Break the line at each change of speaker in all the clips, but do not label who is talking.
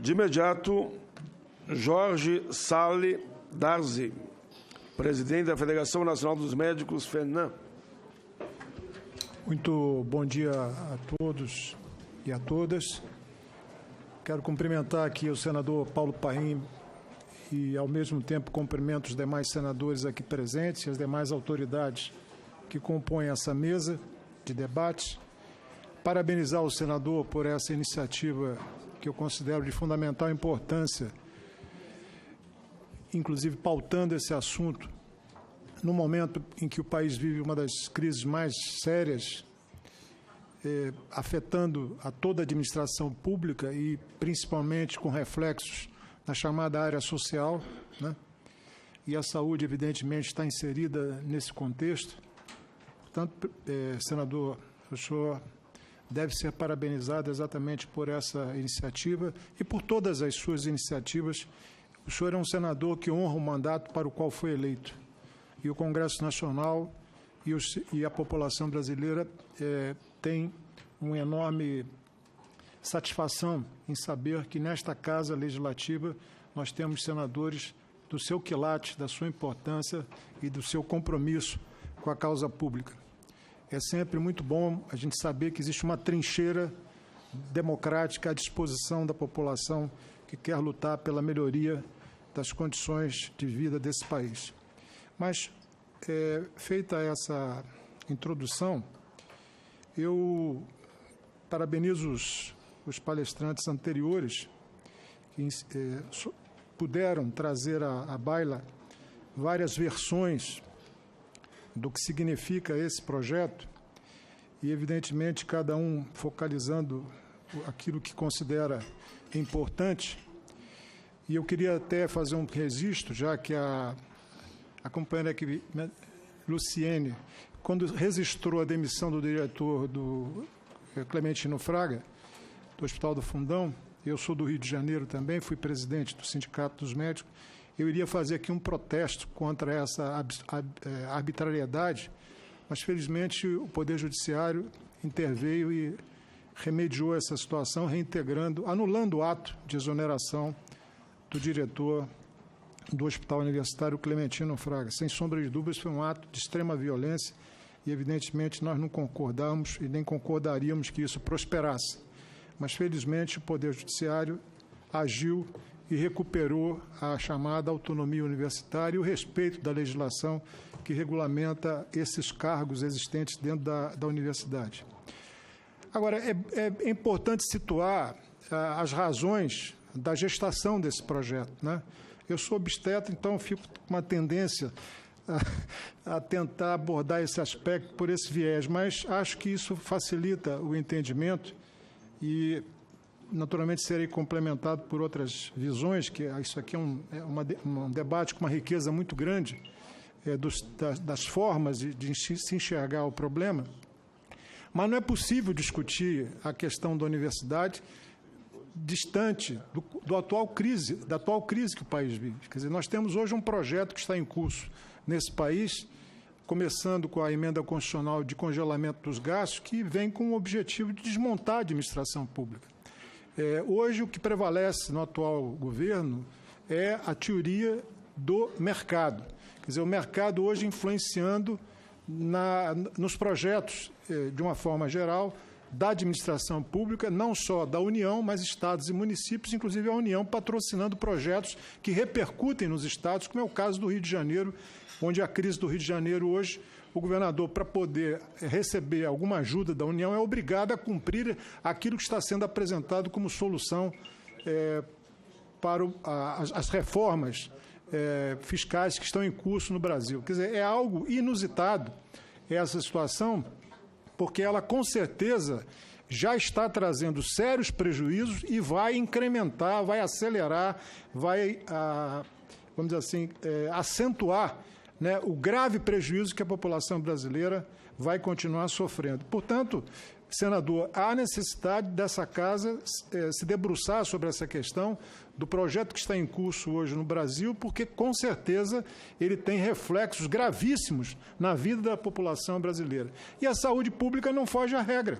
De imediato, Jorge Sale Darzi, presidente da Federação Nacional dos Médicos, FENAM.
Muito bom dia a todos e a todas. Quero cumprimentar aqui o senador Paulo Paim e, ao mesmo tempo, cumprimento os demais senadores aqui presentes e as demais autoridades que compõem essa mesa de debate. Parabenizar o senador por essa iniciativa que eu considero de fundamental importância, inclusive pautando esse assunto no momento em que o país vive uma das crises mais sérias, afetando a toda a administração pública e principalmente com reflexos na chamada área social, né? E a saúde, evidentemente, está inserida nesse contexto. Portanto, senador, o senhor deve ser parabenizado exatamente por essa iniciativa e por todas as suas iniciativas. O senhor é um senador que honra o mandato para o qual foi eleito. E o Congresso Nacional e a população brasileira têm uma enorme satisfação em saber que nesta Casa Legislativa nós temos senadores do seu quilate, da sua importância e do seu compromisso com a causa pública. É sempre muito bom a gente saber que existe uma trincheira democrática à disposição da população que quer lutar pela melhoria das condições de vida desse país. Mas, feita essa introdução, eu parabenizo os palestrantes anteriores que puderam trazer à baila várias versões do que significa esse projeto e, evidentemente, cada um focalizando aquilo que considera importante. E eu queria até fazer um registro, já que a companheira aqui, Luciene, quando registrou a demissão do diretor do Clementino Fraga, do Hospital do Fundão, eu sou do Rio de Janeiro também, fui presidente do Sindicato dos Médicos, eu iria fazer aqui um protesto contra essa arbitrariedade, mas, felizmente, o Poder Judiciário interveio e remediou essa situação, reintegrando, anulando o ato de exoneração do diretor do Hospital Universitário Clementino Fraga. Sem sombra de dúvidas, foi um ato de extrema violência e, evidentemente, nós não concordamos e nem concordaríamos que isso prosperasse. Mas, felizmente, o Poder Judiciário agiu e recuperou a chamada autonomia universitária e o respeito da legislação que regulamenta esses cargos existentes dentro da universidade. Agora, é importante situar as razões da gestação desse projeto, né? Eu sou obstetra, então fico com uma tendência a tentar abordar esse aspecto por esse viés, mas acho que isso facilita o entendimento e, naturalmente, serei complementado por outras visões, que isso aqui é um debate com uma riqueza muito grande das formas de se enxergar o problema, mas não é possível discutir a questão da universidade distante da atual crise que o país vive. Quer dizer, nós temos hoje um projeto que está em curso nesse país, começando com a emenda constitucional de congelamento dos gastos, que vem com o objetivo de desmontar a administração pública. Hoje, o que prevalece no atual governo é a teoria do mercado. Quer dizer, o mercado hoje influenciando nos projetos, de uma forma geral, da administração pública, não só da União, mas estados e municípios, inclusive a União patrocinando projetos que repercutem nos estados, como é o caso do Rio de Janeiro, onde a crise do Rio de Janeiro hoje, o governador, para poder receber alguma ajuda da União, é obrigado a cumprir aquilo que está sendo apresentado como solução para as reformas fiscais que estão em curso no Brasil. Quer dizer, é algo inusitado essa situação, porque ela, com certeza, já está trazendo sérios prejuízos e vai incrementar, vai acelerar, vai, vamos dizer assim, acentuar, né, o grave prejuízo que a população brasileira vai continuar sofrendo. Portanto, senador, há necessidade dessa Casa se debruçar sobre essa questão do projeto que está em curso hoje no Brasil, porque, com certeza, ele tem reflexos gravíssimos na vida da população brasileira. E a saúde pública não foge à regra.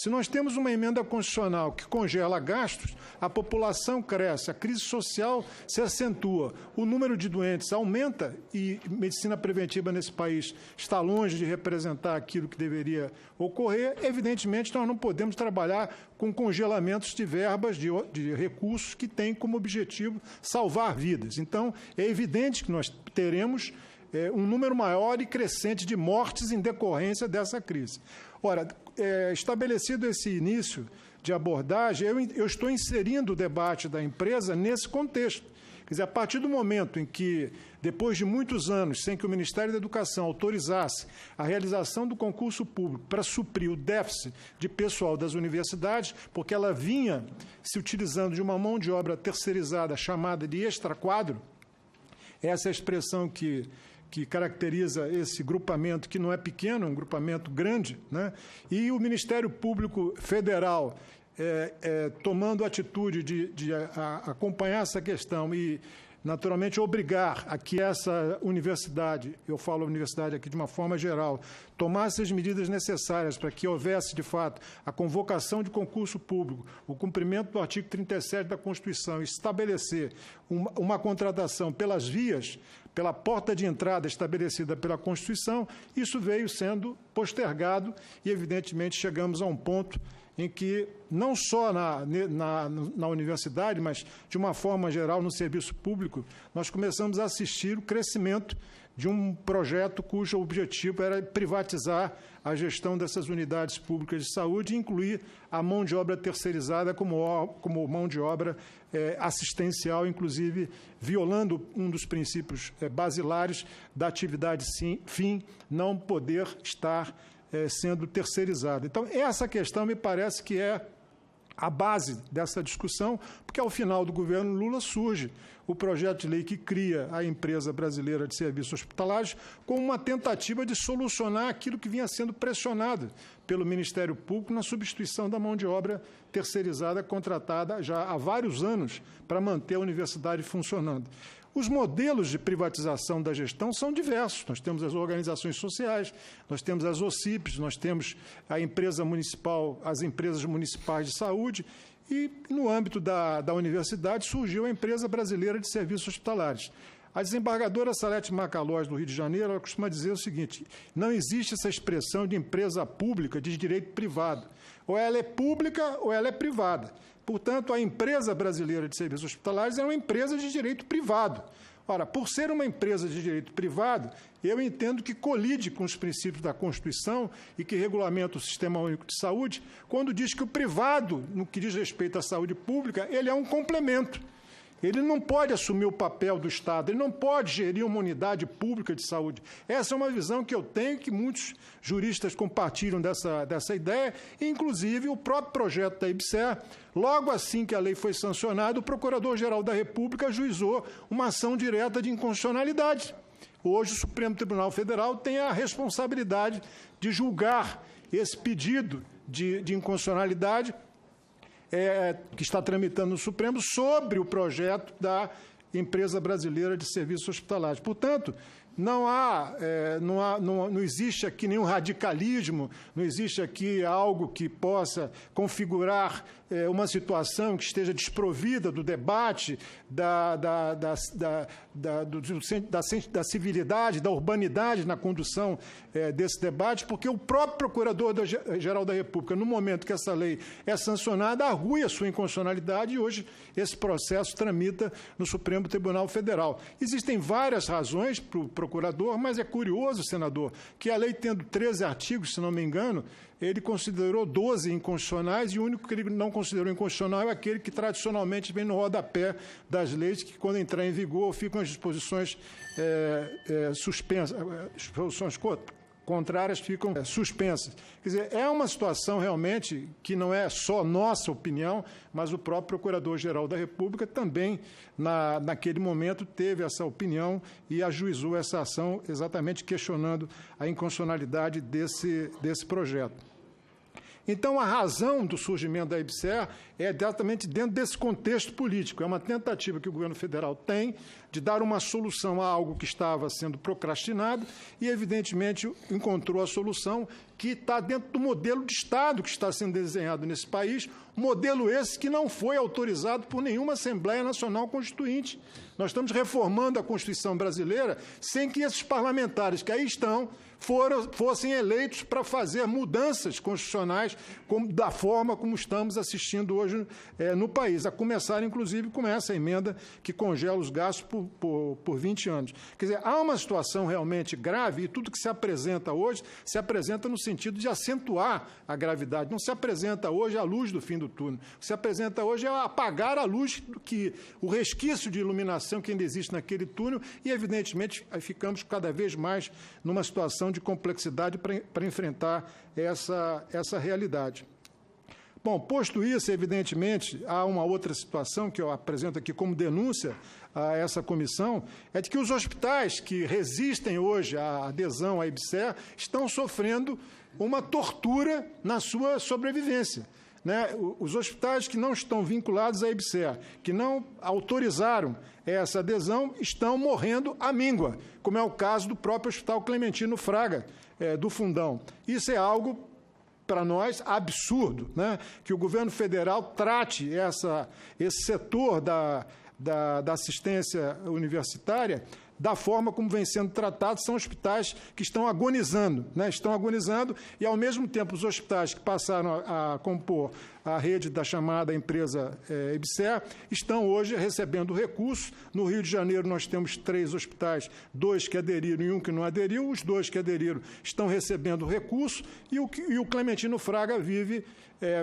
Se nós temos uma emenda constitucional que congela gastos, a população cresce, a crise social se acentua, o número de doentes aumenta e medicina preventiva nesse país está longe de representar aquilo que deveria ocorrer, evidentemente nós não podemos trabalhar com congelamentos de verbas, de recursos que têm como objetivo salvar vidas. Então, é evidente que nós teremos um número maior e crescente de mortes em decorrência dessa crise. Ora, estabelecido esse início de abordagem, eu estou inserindo o debate da empresa nesse contexto. Quer dizer, a partir do momento em que, depois de muitos anos, sem que o Ministério da Educação autorizasse a realização do concurso público para suprir o déficit de pessoal das universidades, porque ela vinha se utilizando de uma mão de obra terceirizada chamada de extraquadro, essa é a expressão que caracteriza esse grupamento, que não é pequeno, é um grupamento grande, né? E o Ministério Público Federal, tomando a atitude de acompanhar essa questão e, naturalmente, obrigar a que essa universidade, eu falo universidade aqui de uma forma geral, tomasse as medidas necessárias para que houvesse, de fato, a convocação de concurso público, o cumprimento do artigo 37 da Constituição e estabelecer uma contratação pelas vias, pela porta de entrada estabelecida pela Constituição, isso veio sendo postergado e, evidentemente, chegamos a um ponto em que, não só na universidade, mas, de uma forma geral, no serviço público, nós começamos a assistir o crescimento de um projeto cujo objetivo era privatizar a gestão dessas unidades públicas de saúde e incluir a mão de obra terceirizada como mão de obra assistencial, inclusive violando um dos princípios basilares da atividade fim não poder estar sendo terceirizada. Então, essa questão me parece que é a base dessa discussão, porque ao final do governo Lula surge o projeto de lei que cria a Empresa Brasileira de Serviços Hospitalares como uma tentativa de solucionar aquilo que vinha sendo pressionado pelo Ministério Público na substituição da mão de obra terceirizada contratada já há vários anos para manter a universidade funcionando. Os modelos de privatização da gestão são diversos. Nós temos as organizações sociais, nós temos as OCIPs, nós temos a empresa municipal, as empresas municipais de saúde e, no âmbito da universidade, surgiu a Empresa Brasileira de Serviços Hospitalares. A desembargadora Salete Macalós, do Rio de Janeiro, ela costuma dizer o seguinte: não existe essa expressão de empresa pública de direito privado. Ou ela é pública ou ela é privada. Portanto, a Empresa Brasileira de Serviços Hospitalares é uma empresa de direito privado. Ora, por ser uma empresa de direito privado, eu entendo que colide com os princípios da Constituição e que regulamenta o Sistema Único de Saúde, quando diz que o privado, no que diz respeito à saúde pública, ele é um complemento. Ele não pode assumir o papel do Estado, ele não pode gerir uma unidade pública de saúde. Essa é uma visão que eu tenho, que muitos juristas compartilham dessa ideia, e, inclusive, o próprio projeto da IBSER, logo assim que a lei foi sancionada, o Procurador-Geral da República ajuizou uma ação direta de inconstitucionalidade. Hoje, o Supremo Tribunal Federal tem a responsabilidade de julgar esse pedido de inconstitucionalidade que está tramitando no Supremo sobre o projeto da Empresa Brasileira de Serviços Hospitalares. Portanto, não existe aqui nenhum radicalismo, não existe aqui algo que possa configurar uma situação que esteja desprovida do debate, da civilidade, da urbanidade na condução desse debate, porque o próprio Procurador-Geral da República, no momento que essa lei é sancionada, argue a sua inconstitucionalidade e hoje esse processo tramita no Supremo Tribunal Federal. Existem várias razões para o procurador, mas é curioso, senador, que a lei, tendo 13 artigos, se não me engano, ele considerou 12 inconstitucionais e o único que ele não considerou inconstitucional é aquele que tradicionalmente vem no rodapé das leis, que quando entrar em vigor ficam as disposições suspensas, disposições contrárias ficam suspensas. Quer dizer, é uma situação realmente que não é só nossa opinião, mas o próprio Procurador-Geral da República também, naquele momento, teve essa opinião e ajuizou essa ação exatamente questionando a inconstitucionalidade desse projeto. Então, a razão do surgimento da IBSER é exatamente dentro desse contexto político. É uma tentativa que o governo federal tem de dar uma solução a algo que estava sendo procrastinado e, evidentemente, encontrou a solução que está dentro do modelo de Estado que está sendo desenhado nesse país, modelo esse que não foi autorizado por nenhuma Assembleia Nacional Constituinte. Nós estamos reformando a Constituição brasileira sem que esses parlamentares que aí estão fossem eleitos para fazer mudanças constitucionais da forma como estamos assistindo hoje no país, a começar, inclusive, com essa emenda que congela os gastos por 20 anos. Quer dizer, há uma situação realmente grave e tudo que se apresenta hoje se apresenta no sentido de acentuar a gravidade. Não se apresenta hoje a luz do fim do túnel. O que se apresenta hoje é apagar a luz, o resquício de iluminação que ainda existe naquele túnel e, evidentemente, ficamos cada vez mais numa situação de complexidade para enfrentar essa realidade. Bom, posto isso, evidentemente, há uma outra situação que eu apresento aqui como denúncia a essa comissão, é de que os hospitais que resistem hoje à adesão à IBSER estão sofrendo uma tortura na sua sobrevivência. Né? Os hospitais que não estão vinculados à IBSER, que não autorizaram essa adesão, estão morrendo à míngua, como é o caso do próprio Hospital Clementino Fraga, do Fundão. Isso é algo, para nós, absurdo, né? Que o governo federal trate esse setor da assistência universitária da forma como vem sendo tratado. São hospitais que estão agonizando, né? Estão agonizando e, ao mesmo tempo, os hospitais que passaram a compor a rede da chamada empresa IBSER estão hoje recebendo recursos. No Rio de Janeiro, nós temos 3 hospitais, 2 que aderiram e 1 que não aderiu. Os 2 que aderiram estão recebendo recursos e o Clementino Fraga vive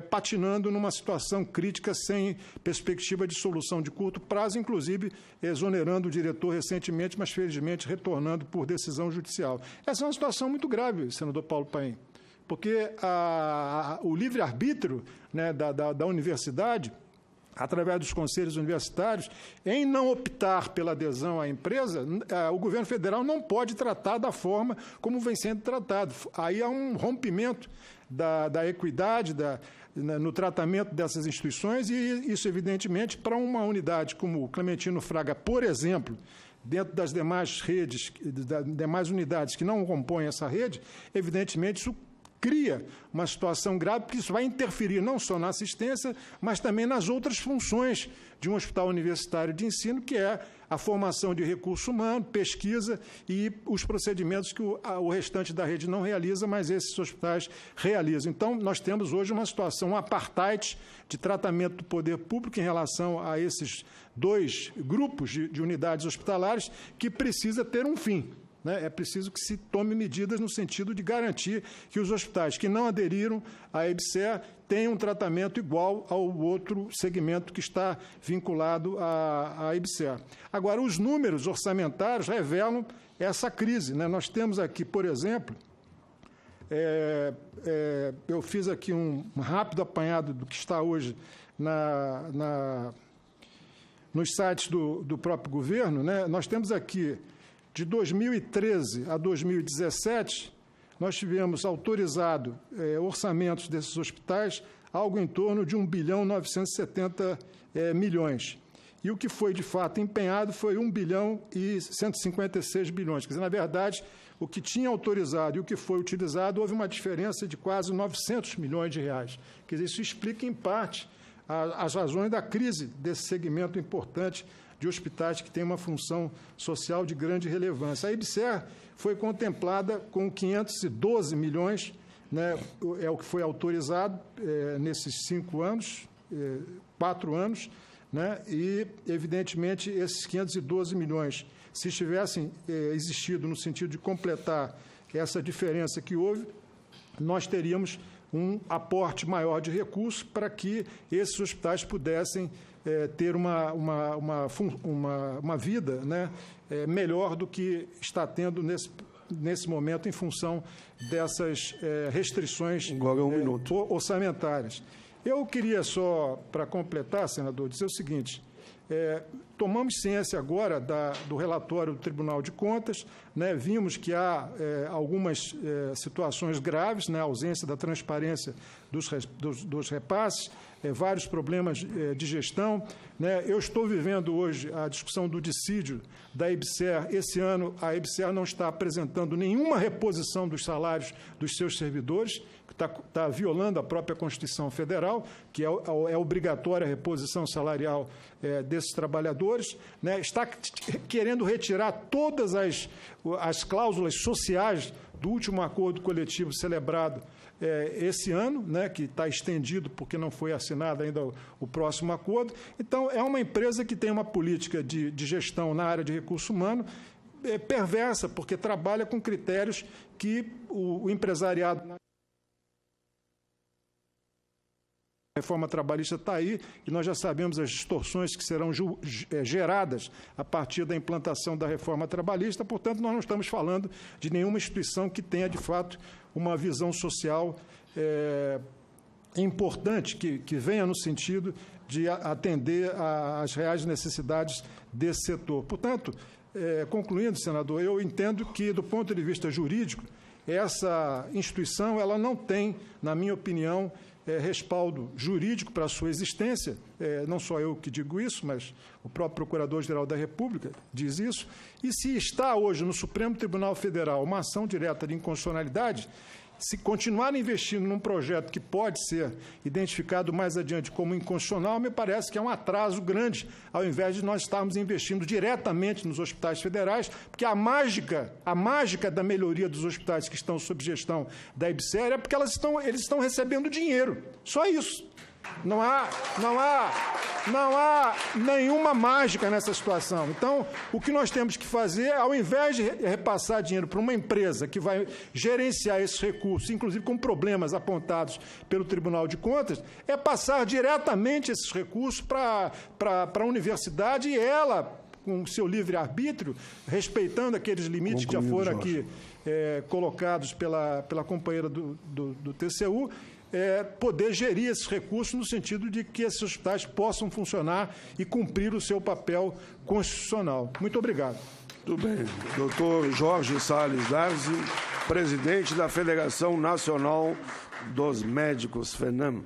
patinando numa situação crítica sem perspectiva de solução de curto prazo, inclusive exonerando o diretor recentemente, mas felizmente retornando por decisão judicial. Essa é uma situação muito grave, senador Paulo Paim, porque o livre-arbítrio, né, da universidade, através dos conselhos universitários, em não optar pela adesão à empresa, o governo federal não pode tratar da forma como vem sendo tratado. Aí há um rompimento da equidade no tratamento dessas instituições e isso, evidentemente, para uma unidade como o Clementino Fraga, por exemplo, dentro das demais redes, das demais unidades que não compõem essa rede, evidentemente isso cria uma situação grave, porque isso vai interferir não só na assistência, mas também nas outras funções de um hospital universitário de ensino, que é a formação de recurso humano, pesquisa e os procedimentos que o restante da rede não realiza, mas esses hospitais realizam. Então, nós temos hoje uma situação, um apartheid de tratamento do poder público em relação a esses 2 grupos de unidades hospitalares que precisa ter um fim. É preciso que se tome medidas no sentido de garantir que os hospitais que não aderiram à IBSER tenham um tratamento igual ao outro segmento que está vinculado à IBSER. Agora, os números orçamentários revelam essa crise, né? Nós temos aqui, por exemplo, eu fiz aqui um rápido apanhado do que está hoje nos sites do próprio governo, né? Nós temos aqui, de 2013 a 2017, nós tivemos autorizado orçamentos desses hospitais algo em torno de 1.970 bilhões. E o que foi, de fato, empenhado foi 1.156 bilhões. Quer dizer, na verdade, o que tinha autorizado e o que foi utilizado, houve uma diferença de quase 900 milhões de reais. Quer dizer, isso explica, em parte, as razões da crise desse segmento importante de hospitais que tem uma função social de grande relevância. A IBSER foi contemplada com 512 milhões, né, é o que foi autorizado nesses 5 anos, 4 anos, né, e, evidentemente, esses 512 milhões, se tivessem existido no sentido de completar essa diferença que houve, nós teríamos um aporte maior de recursos para que esses hospitais pudessem ter uma vida, né, melhor do que está tendo nesse momento em função dessas restrições orçamentárias. Eu queria só, para completar, senador, dizer o seguinte, tomamos ciência agora do relatório do Tribunal de Contas, né, vimos que há algumas situações graves, né, a ausência da transparência dos repasses, vários problemas de gestão. Né. Eu estou vivendo hoje a discussão do dissídio da EBSER. Esse ano, a EBSER não está apresentando nenhuma reposição dos salários dos seus servidores, que está violando a própria Constituição Federal, que é obrigatória a reposição salarial desses trabalhadores, né? Está querendo retirar todas as cláusulas sociais do último acordo coletivo celebrado esse ano, né, que está estendido porque não foi assinado ainda o próximo acordo. Então, é uma empresa que tem uma política de gestão na área de recurso humano perversa, porque trabalha com critérios que o empresariado... A reforma trabalhista está aí e nós já sabemos as distorções que serão geradas a partir da implantação da reforma trabalhista. Portanto, nós não estamos falando de nenhuma instituição que tenha, de fato, uma visão social importante, que venha no sentido de atender às reais necessidades desse setor. Portanto, concluindo, senador, eu entendo que, do ponto de vista jurídico, essa instituição ela não tem, na minha opinião, respaldo jurídico para a sua existência. Não só eu que digo isso, mas o próprio Procurador-Geral da República diz isso. E se está hoje no Supremo Tribunal Federal uma ação direta de inconstitucionalidade, se continuar investindo num projeto que pode ser identificado mais adiante como inconstitucional, me parece que é um atraso grande, ao invés de nós estarmos investindo diretamente nos hospitais federais, porque a mágica da melhoria dos hospitais que estão sob gestão da EBSER é porque eles estão recebendo dinheiro. Só isso. Não há nenhuma mágica nessa situação. Então, o que nós temos que fazer, ao invés de repassar dinheiro para uma empresa que vai gerenciar esses recursos, inclusive com problemas apontados pelo Tribunal de Contas, é passar diretamente esses recursos para a universidade e ela, com seu livre-arbítrio, respeitando aqueles limites que já foram aqui colocados pela companheira do TCU, poder gerir esses recursos no sentido de que esses hospitais possam funcionar e cumprir o seu papel constitucional. Muito obrigado.
Muito bem. Doutor Jorge Salles Darzi, presidente da Federação Nacional dos Médicos, FENAM.